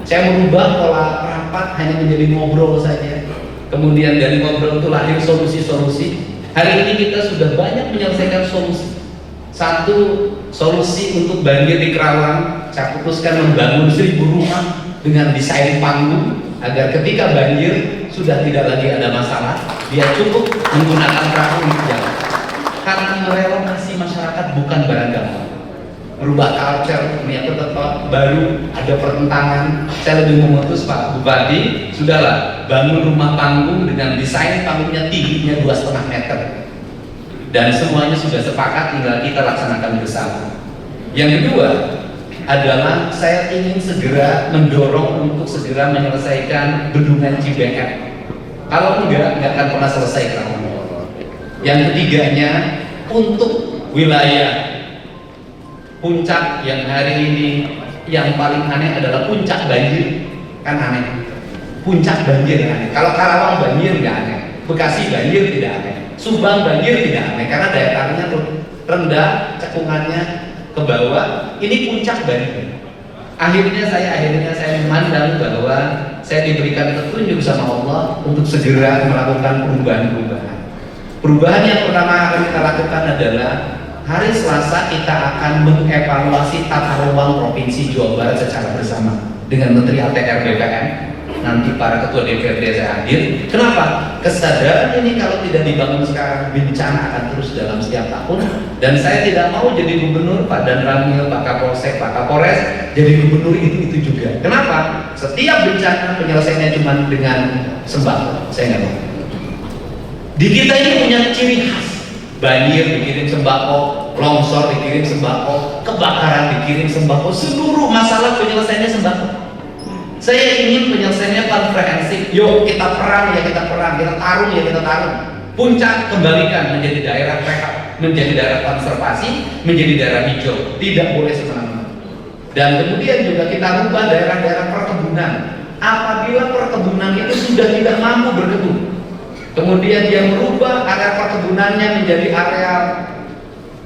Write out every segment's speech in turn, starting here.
Saya merubah pola rapat hanya menjadi ngobrol saja. Kemudian dari ngobrol itu lahir solusi-solusi. Hari ini kita sudah banyak menyelesaikan solusi. Satu, solusi untuk banjir di Kerawang, saya putuskan membangun 1000 rumah dengan desain panggung agar ketika banjir sudah tidak lagi ada masalah, dia cukup menggunakan perahu untuk jalan. Karena merelokasi masyarakat bukan barang gampang. Merubah culture, menyangkut tempat baru, ada pertentangan. Saya lebih memutus Pak Bupati, sudahlah bangun rumah panggung dengan desain panggungnya tingginya 2,5 meter. Dan semuanya sudah sepakat, tinggal kita laksanakan bersama. Yang kedua adalah saya ingin segera mendorong untuk segera menyelesaikan bendungan Cibeet. Kalau enggak akan pernah selesai Kerawang. Yang ketiganya, untuk wilayah Puncak yang hari ini yang paling aneh adalah puncak banjir, kan aneh. Puncak banjir aneh. Kalau Karawang banjir nggak aneh, Bekasi banjir tidak aneh, Subang banjir tidak aneh karena daya tariknya rendah, cekungannya ke bawah. Ini puncak banjir. Akhirnya saya memandang bahwa saya diberikan petunjuk sama Allah untuk segera melakukan perubahan. Perubahan yang pertama akan kita lakukan adalah hari Selasa kita akan mengevaluasi tata ruang Provinsi Jawa Barat secara bersama dengan Menteri ATR BPN. Nanti para ketua DPRD saya hadir. Kenapa? Kesadaran ini kalau tidak dibangun sekarang, bencana akan terus dalam setiap tahun. Dan saya tidak mau jadi gubernur, Pak Dan Ramil, Pak Kapolsek, Pak Kapolres jadi gubernur itu juga. Kenapa? Setiap bencana penyelesaiannya cuma dengan sembako. Saya nggak mau. Di kita ini punya ciri khas. Banjir dikirim sembako, longsor dikirim sembako, kebakaran dikirim sembako, seluruh masalah penyelesaiannya sembako. Saya ingin penyelesaiannya komprehensif. Yuk kita perang ya kita perang, kita tarung ya kita tarung. Puncak kembalikan menjadi daerah rehab, menjadi daerah konservasi, menjadi daerah hijau. Tidak boleh semena-mena. Dan kemudian juga kita rubah daerah-daerah perkebunan. Apabila perkebunan itu sudah tidak mampu berkebun, kemudian dia merubah area perkebunannya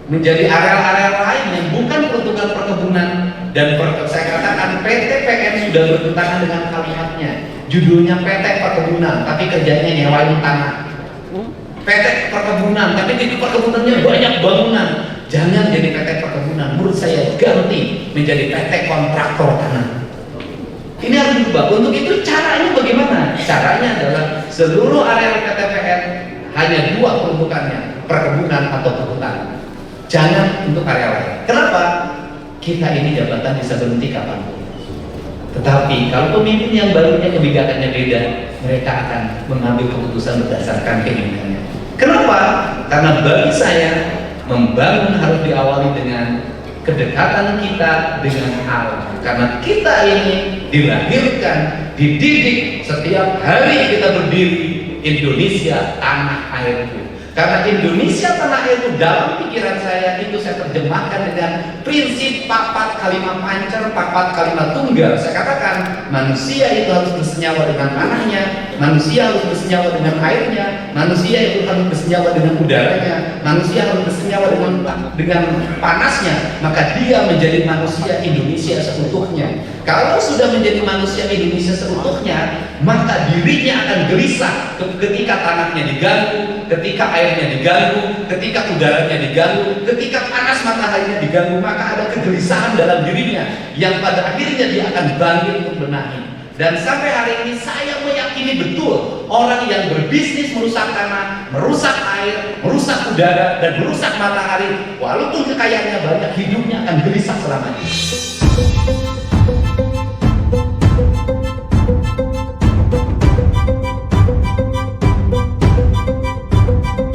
menjadi areal-areal lain yang bukan peruntukan perkebunan. Dan saya katakan PT PN sudah bertentangan dengan kalimatnya. Judulnya PT Perkebunan, tapi kerjanya nyewain tanah. PT Perkebunan, tapi di perkebunannya banyak bangunan. Jangan jadi PT Perkebunan. Menurut saya ganti menjadi PT Kontraktor Tanah. Ini harus diubah. Untuk itu caranya bagaimana? Caranya adalah seluruh area PTPN hanya 2 peruntukannya, perkebunan atau perhutanan. Jangan untuk area lain. Kenapa? Kita ini jabatan bisa berhenti kapanpun. Tetapi kalau pemimpin yang barunya kebijakannya beda, mereka akan mengambil keputusan berdasarkan keinginannya. Kenapa? Karena bagi saya membangun harus diawali dengan kedekatan kita dengan alam. Karena kita ini dilahirkan, dididik setiap hari kita berdiri Indonesia tanah airku. Karena Indonesia tanah airku dalam pikiran saya itu saya terjemahkan dengan prinsip papat kalimat pancer, papat kalimat tunggal. Saya katakan manusia itu harus bersenyawa dengan tanahnya, manusia harus bersenyawa dengan airnya, manusia itu harus bersenyawa dengan udaranya, manusia harus bersenyawa dengan panasnya. Maka dia menjadi manusia Indonesia seutuhnya. Kalau sudah menjadi manusia Indonesia seutuhnya, maka dirinya akan gelisah ketika tanahnya diganggu, ketika airnya diganggu, ketika udaranya diganggu, ketika panas mataharinya diganggu, maka ada kegelisahan dalam dirinya yang pada akhirnya dia akan bangkit untuk benahi. Dan sampai hari ini saya meyakini betul orang yang berbisnis merusak tanah, merusak air, merusak udara, dan merusak matahari, walaupun kekayaannya banyak, hidupnya akan gelisah selamanya.